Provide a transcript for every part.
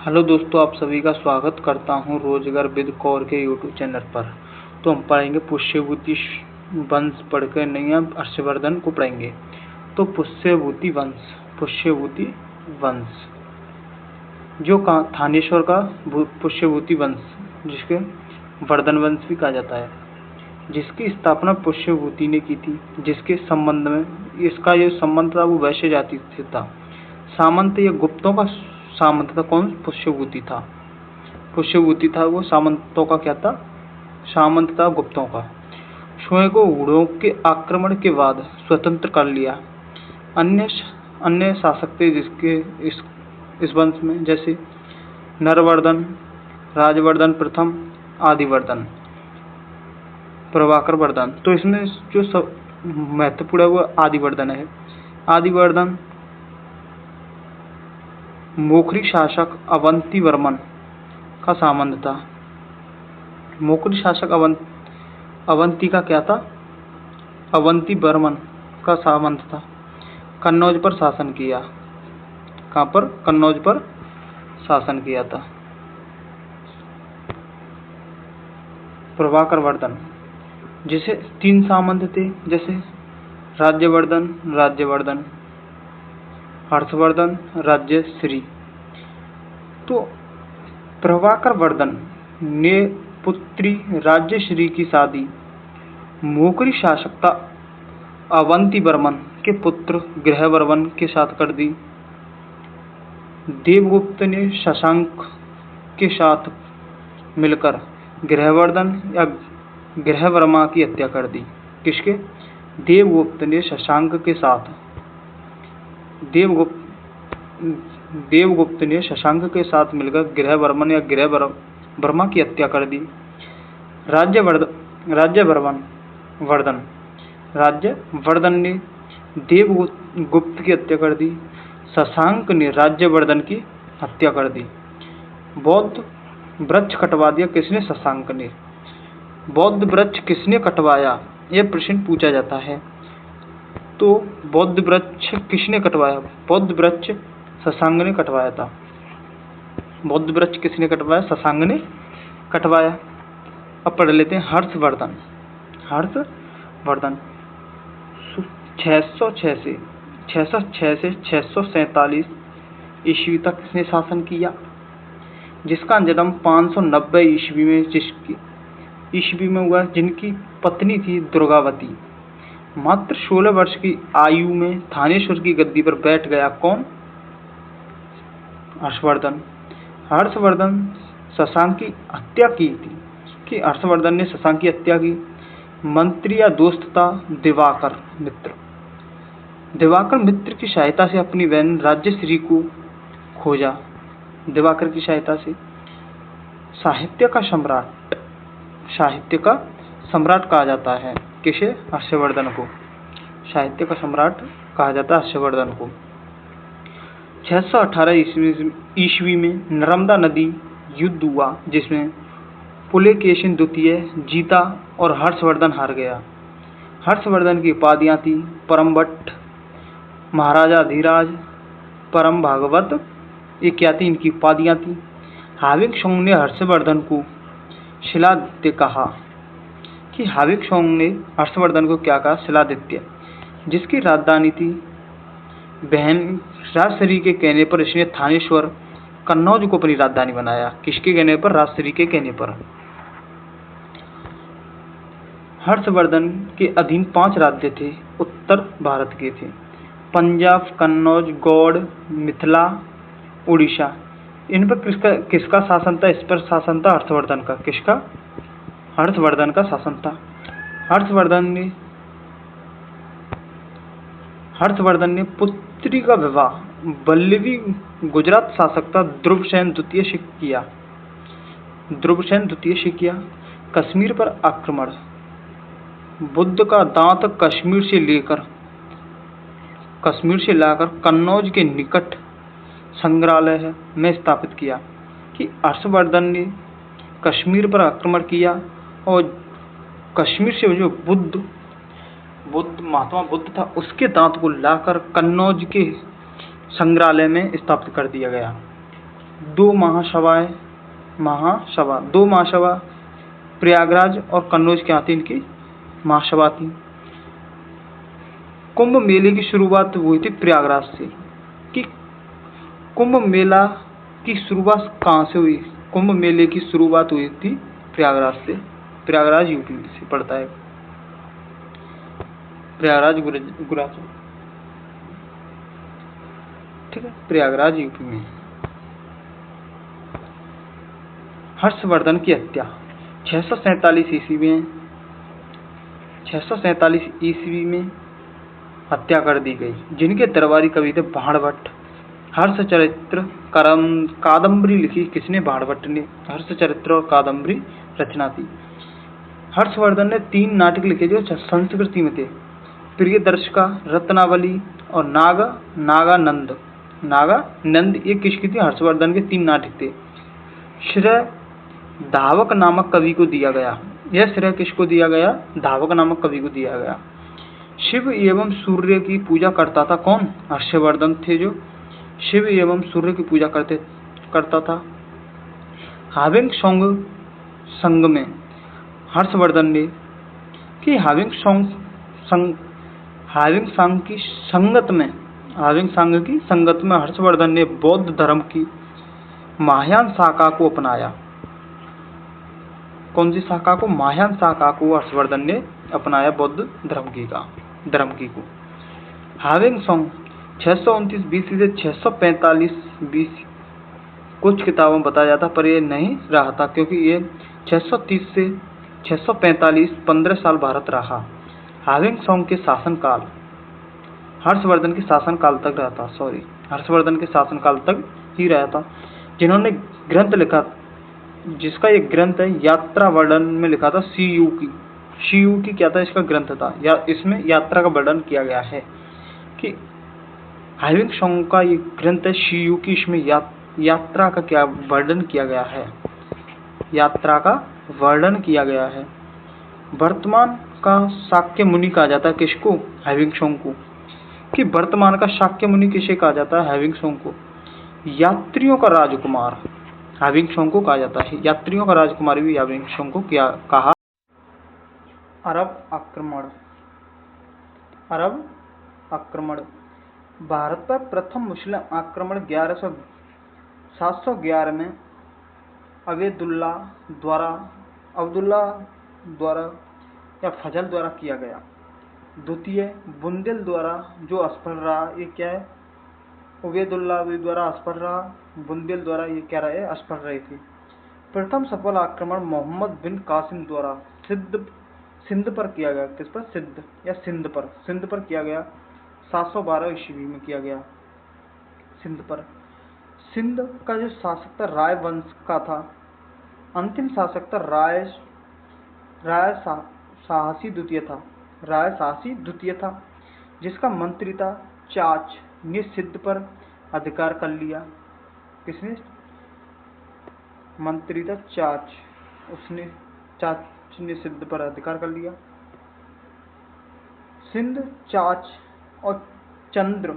Hello दोस्तों, आप सभी का स्वागत करता हूं रोजगार विद कौर के यूट्यूब चैनल पर। तो हम पढ़ेंगे पुष्यभूति वंश पढ़कर नहीं, हम हर्षवर्धन को पढ़ेंगे। तो पुष्यभूति वंश जो थानेश्वर का पुष्यभूति वंश, जिसके वर्धन वंश भी कहा जाता है, जिसकी स्थापना पुष्यभूति ने की थी, जिसके संबंध में इसका जो संबंध था वो वैश्य जाति से था। सामंत या गुप्तों का सामंत था। कौन? पुष्यभूति था। पुष्यभूति था वो सामंतों का क्या था? सामंत था गुप्तों का। स्वयं को हुड़ों के आक्रमण के बाद स्वतंत्र कर लिया। अन्य शासक थे जिसके इस वंश में, जैसे नरवर्धन, राजवर्धन प्रथम, आदिवर्धन, प्रभाकर वर्धन। तो इसमें जो सब महत्वपूर्ण है वो आदिवर्धन है। आदिवर्धन मोखरी शासक अवंती वर्मन का सामंत था। मोखरी शासक अवंती का क्या था? अवंती वर्मन का सामंत था। कन्नौज पर शासन किया। कहाँ पर? कन्नौज पर शासन किया था। प्रभाकर वर्धन, जिसे 3 सामंत थे, जैसे राज्यवर्धन, हर्षवर्धन, राज्यश्री। तो प्रभाकर वर्धन ने पुत्री राज्यश्री की शादी मोखरी शासक था अवंती वर्मन के पुत्र गृहवर्मन के साथ कर दी। देवगुप्त ने शशांक के साथ मिलकर गृहवर्धन या गृहवर्मा की हत्या कर दी। किसके? देवगुप्त ने शशांक के साथ देवगुप्त ने शशांक के साथ मिलकर गृहवर्मन या गृहवर्मा की हत्या कर दी। राज्यवर्धन ने देवगुप्त की हत्या कर दी। शशांक ने राज्यवर्धन की हत्या कर दी। बौद्ध वृक्ष कटवा दिया। किसने? शशांक ने। बौद्ध वृक्ष किसने कटवाया? यह प्रश्न पूछा जाता है। तो बौद्ध वृक्ष किसने कटवाया? बौद्ध वृक्ष शशांक ने कटवाया था। बौद्ध वृक्ष किसने कटवाया? शशांक ने कटवाया। अब पढ़ लेते हैं हर्षवर्धन। 606 से 647 ईस्वी तक इसने शासन किया, जिसका जन्म 590 ईस्वी में हुआ, जिनकी पत्नी थी दुर्गावती। मात्र 16 वर्ष की आयु में थानेश्वर की गद्दी पर बैठ गया। कौन? हर्षवर्धन शशांक की हत्या की थी, कि हर्षवर्धन ने शशांक की हत्या की। मंत्री या दोस्त था दिवाकर मित्र की सहायता से अपनी बहन राज्यश्री को खोजा। दिवाकर की सहायता से साहित्य का सम्राट कहा जाता है। किसे? हर्षवर्धन को साहित्य का सम्राट कहा जाता है। हर्षवर्धन को 618 ईस्वी में नर्मदा नदी युद्ध हुआ, जिसमें पुलकेशिन द्वितीय जीता और हर्षवर्धन हार गया। हर्षवर्धन की उपाधियां थी परम भट्ट, महाराजा धीराज, परम भागवत। ये क्या थी? इनकी उपाधियां थी। हाविक सोंग ने हर्षवर्धन को शिलादित्य कहा। कि हाविक सोंग ने हर्षवर्धन को क्या कहा? शिलादित्य। जिसकी राजधानी थी बहन राजश्री के कहने पर इसने थानेश्वर कन्नौज को अपनी राजधानी बनाया। किसके कहने पर? राजश्री के कहने पर। हर्षवर्धन के अधीन 5 राज्य थे, उत्तर भारत के थे। पंजाब, कन्नौज, गौड़, मिथिला, उड़ीसा। इन पर किसका शासन था? इस पर शासन था हर्षवर्धन का। किसका? हर्षवर्धन का शासन था। हर्षवर्धन ने पुत्री का विवाह वल्लवी गुजरात शासक था ध्रुवसेन द्वितीय से किया। कश्मीर पर आक्रमण। बुद्ध का दांत कश्मीर से लाकर कन्नौज के निकट संग्रहालय में स्थापित किया। कि हर्षवर्धन ने कश्मीर पर आक्रमण किया और कश्मीर से जो महात्मा बुद्ध था उसके दांत को लाकर कन्नौज के संग्रहालय में स्थापित कर दिया गया। दो महासभा प्रयागराज और कन्नौज के हाथी इनकी महासभा थी। कुंभ मेले की शुरुआत हुई थी प्रयागराज से। कि कुंभ मेला की शुरुआत कहाँ से हुई? कुंभ मेले की शुरुआत हुई थी प्रयागराज से। प्रयागराज यूपी से पड़ता है। प्रयागराज गुजरात, ठीक है, प्रयागराज यूपी में। हर्षवर्धन की हत्या 647 ईस्वी में हत्या कर दी गई, जिनके दरबारी कवि थे बाणभट्ट। हर्षचरित्र कादम्बरी लिखी किसने? बाणभट्ट ने। हर्षचरित्र और कादम्बरी रचना थी। हर्षवर्धन ने 3 नाटक लिखे जो संस्कृति में थे, प्रियदर्शिका, रत्नावली और नागानंद। ये किसकी थी? हर्षवर्धन के 3 नाटक थे। श्रेय धावक नामक कवि को दिया गया। यह श्रेय किसको दिया गया? धावक नामक कवि को दिया गया। शिव एवं सूर्य की पूजा करता था कौन? हर्षवर्धन थे, जो शिव एवं सूर्य की पूजा करता था। हाविंग संघ में हर्षवर्धन ने कि हाविंग संघ की संगत में हर्षवर्धन ने बौद्ध धर्म की महायान शाखा को अपनाया। कौन सी शाखा को? महायान शाखा को हर्षवर्धन ने अपनाया, बौद्ध धर्म की को। हाविंग संघ 629 बीसी से 645 बीसी कुछ किताबों में बताया जाता, पर यह नहीं रहा था, क्योंकि ये 630 से 645 15 साल भारत रहा। हाविंग संघ के शासनकाल हर्षवर्धन के शासनकाल तक रहा था। हर्षवर्धन के शासनकाल तक ही रहा था। जिन्होंने ग्रंथ लिखा, जिसका एक ग्रंथ है यात्रा वर्णन में लिखा था, शियुकी क्या था? इसका ग्रंथ था, या इसमें यात्रा का वर्णन किया गया है। कि हाविंग संघ का ये ग्रंथ है शियुकी, इसमें यात्रा का क्या वर्णन किया गया है? यात्रा का वर्णन किया गया है। वर्तमान का शाक्य मुनि कहा जाता है किसको? हाविंग संघ को। कि वर्तमान का शाक्य मुनि किसे कहा जाता है? हाविंग संघ को। यात्रियों का राजकुमार हाविंग संघ को कहा जाता है। यात्रियों का राजकुमार भी हाविंग संघ को क्या कहा? अरब आक्रमण भारत पर प्रथम मुस्लिम आक्रमण 711 में अब्दुल्ला द्वारा या फजल द्वारा किया गया। द्वितीय बुंदेल द्वारा जो असफल रहा। ये क्या है? उबैदुल्ला द्वारा असफल रहा, बुंदेल द्वारा ये क्या रहे? असफल रहे थे। प्रथम सफल आक्रमण मोहम्मद बिन कासिम द्वारा सिंध पर किया गया। किस पर? सिंध या सिंध पर किया गया। 712 ईस्वी में किया गया सिंध पर। सिंध का जो शासक था राय वंश का था। अंतिम शासक था राय साहसी द्वितीय था, जिसका मंत्री था चाच ने सिंध पर अधिकार कर लिया। किसने? मंत्री था चाच ने सिंध पर अधिकार कर लिया। सिंध, चाच और चंद्र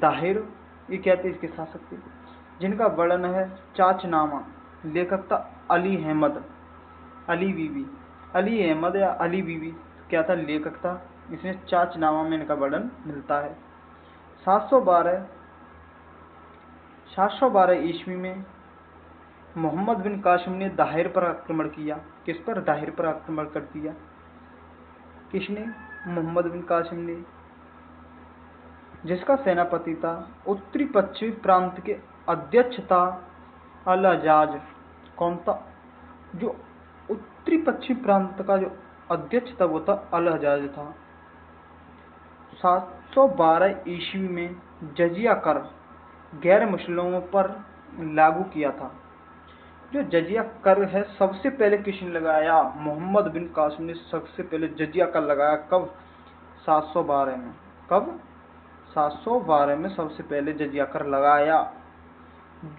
दाहिर ये क्या थे? इसके शासक थे, जिनका वर्णन है चाचनामा। लेखक था अली बीबी क्या था? लेखक था। इसमें चाचनामा में इनका वर्णन मिलता है। 712 ईस्वी में मोहम्मद बिन कासिम ने दाहिर पर आक्रमण किया। किस पर? दाहिर पर आक्रमण कर दिया। किसने? मोहम्मद बिन कासिम ने, जिसका सेनापति था उत्तरी पश्चिमी प्रांत के अध्यक्ष था अल हजाज। कौन था? जो उत्तरी पश्चिमी प्रांत का जो अध्यक्ष था वो था अल हजाज था। 712 ईस्वी में जजिया कर गैर मुस्लिमों पर लागू किया था। जो जजिया कर है सबसे पहले किसने लगाया? मोहम्मद बिन कासिम ने सबसे पहले जजिया कर लगाया। कब? 712 में। कब? 712 में सबसे पहले जजिया कर लगाया।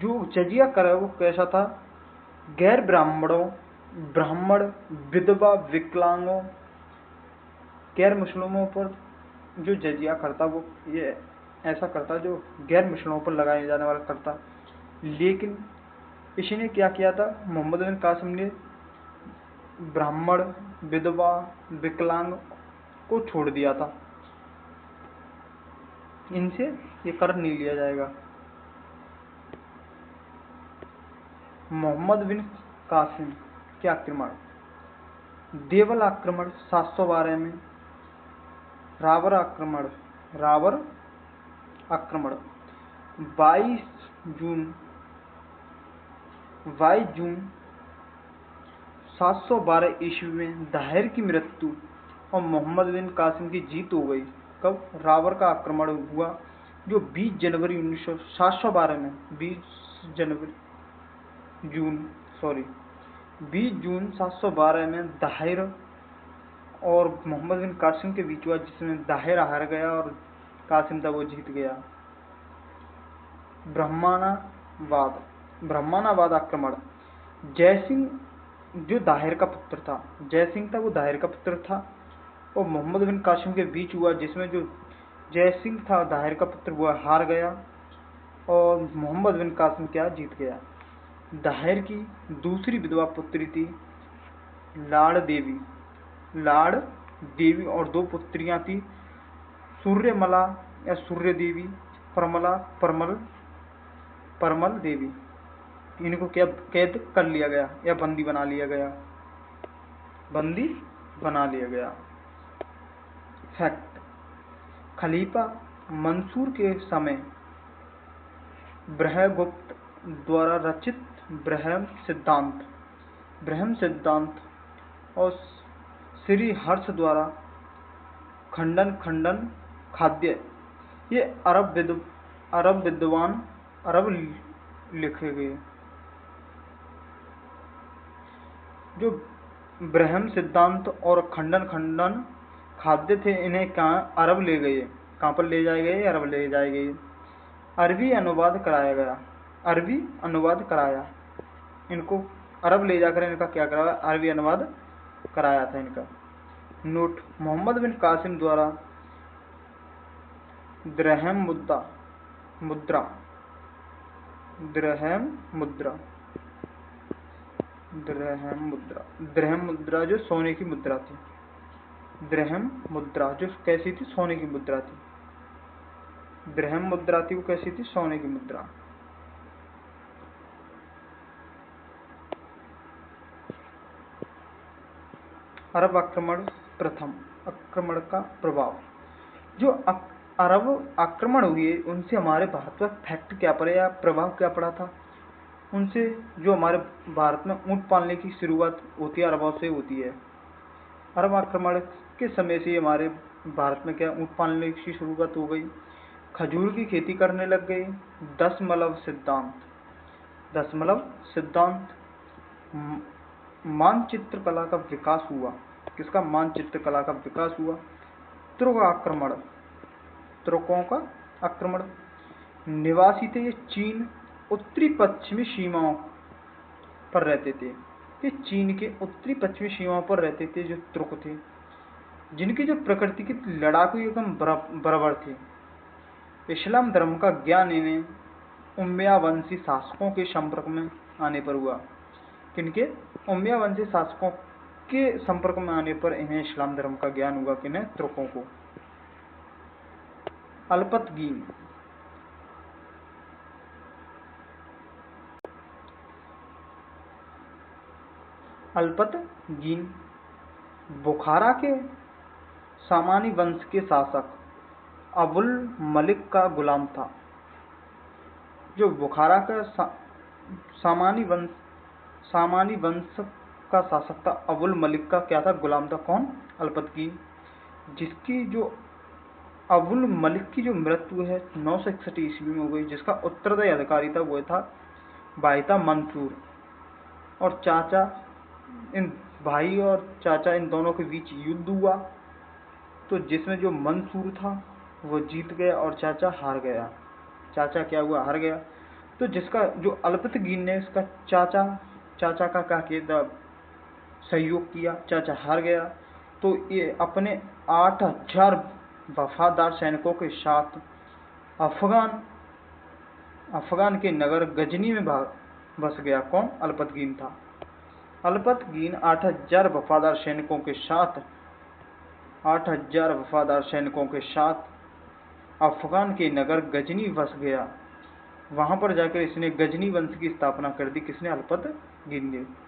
जो जजिया कर है वो कैसा था? गैर ब्राह्मण, विधवा, विकलांगों, गैर मुस्लिमों पर जो जजिया करता वो ये ऐसा करता जो गैर मुस्लिमों पर लगाए जाने वाला करता। लेकिन इसने क्या किया था, मोहम्मद बिन कासिम ने ब्राह्मण, विधवा, विकलांग को छोड़ दिया था। इनसे ये कर नहीं लिया जाएगा। मोहम्मद बिन कासिम के आक्रमण, देवल आक्रमण 712 में, रावर आक्रमण 22 जून 712 ईस्वी में दाहिर की मृत्यु और मोहम्मद बिन कासिम की जीत हो गई। कब? रावर का आक्रमण हुआ जो 20 जनवरी 712 में 20 जून 712 में दाहिर और मोहम्मद बिन कासिम के बीच हुआ, जिसमें दाहिर हार गया और कासिम था वो जीत गया। ब्रह्मानाबाद आक्रमण, जयसिंह जो दाहिर का पुत्र था, जयसिंह था वो दाहिर का पुत्र था और मोहम्मद बिन कासिम के बीच हुआ, जिसमें जो जयसिंह था दाहिर का पुत्र वो हार गया और मोहम्मद बिन कासिम क्या जीत गया। दाहिर की दूसरी विधवा पुत्री थी लाड़ देवी और 2 पुत्रियां थी, सूर्यमला या सूर्य देवी, परमल देवी। इनको क्या कैद कर लिया गया या बंदी बना लिया गया। फैक्ट, खलीफा मंसूर के समय ब्रह्मगुप्त द्वारा रचित ब्रह्म सिद्धांत और श्री हर्ष द्वारा खंडन खाद्य, ये अरब विद्वान लिखे गए। जो ब्रह्म सिद्धांत और खंडन खाद्य थे, इन्हें अरब ले गए। कहाँ पर ले जाए गए? अरब ले जाए गए। अरबी अनुवाद कराया इनको, अरब ले जाकर इनका क्या कराया? अरबी अनुवाद कराया था इनका। नोट, मोहम्मद बिन कासिम द्वारा द्रहम मुद्रा जो सोने की मुद्रा थी। द्रहम मुद्रा जो कैसी थी? सोने की मुद्रा थी। द्रहम मुद्रा थी वो कैसी थी? सोने की मुद्रा। अरब आक्रमण, प्रथम आक्रमण का प्रभाव। जो अरब आक्रमण हुए उनसे हमारे भारत पर फैक्ट क्या पड़ा या प्रभाव क्या पड़ा था? उनसे जो हमारे भारत में ऊंट पालने की शुरुआत होती है, अरबों से होती है। अरब आक्रमण के समय से हमारे भारत में क्या ऊंट पालने की शुरुआत हो गई, खजूर की खेती करने लग गए। दशमलव सिद्धांत, मानचित्र कला का विकास हुआ। किसका? मानचित्र कला का विकास हुआ। तुर्कों का आक्रमण, निवासी थे ये चीन उत्तरी पश्चिमी सीमाओं पर रहते थे। ये चीन के उत्तरी पश्चिमी सीमाओं पर रहते थे जो तुर्क थे, जिनकी जो प्रकृति की लड़ाकू एकदम बराबर थे। इस्लाम धर्म का ज्ञान इन्हें उम्मय्यावंशी शासकों के संपर्क में आने पर हुआ। किनके? उम्मय्यावंशी शासकों के संपर्क में आने पर इन्हें इस्लाम धर्म का ज्ञान हुआ। किन्हें? तुर्कों को। अल्पतगीन बुखारा के सामानी वंश के शासक अबुल मलिक का गुलाम था। जो बुखारा का सामानी वंश का शासक था, अबुल मलिक का क्या था? गुलाम था। कौन? अल्पतगीन। जिसकी जो अबुल मलिक की जो मृत्यु है 961 ईस्वी में हो गई। जिसका उत्तरदायी अधिकारी था वो था भाई था मंसूर और चाचा। इन भाई और चाचा इन दोनों के बीच युद्ध हुआ, तो जिसमें जो मंसूर था वो जीत गया और चाचा हार गया। चाचा क्या हुआ? हार गया। तो जिसका जो अल्पतगीन ने इसका चाचा का क्या किया? सहयोग किया। चाचा हार गया तो ये अपने 8000 वफादार सैनिकों के साथ अफगान के नगर गजनी में बस गया। कौन? अल्पतगीन था। अल्पतगीन 8,000 वफादार सैनिकों के साथ अफगान के नगर गजनी बस गया। वहां पर जाकर इसने गजनी वंश की स्थापना कर दी। किसने? अल्पतगीन ने।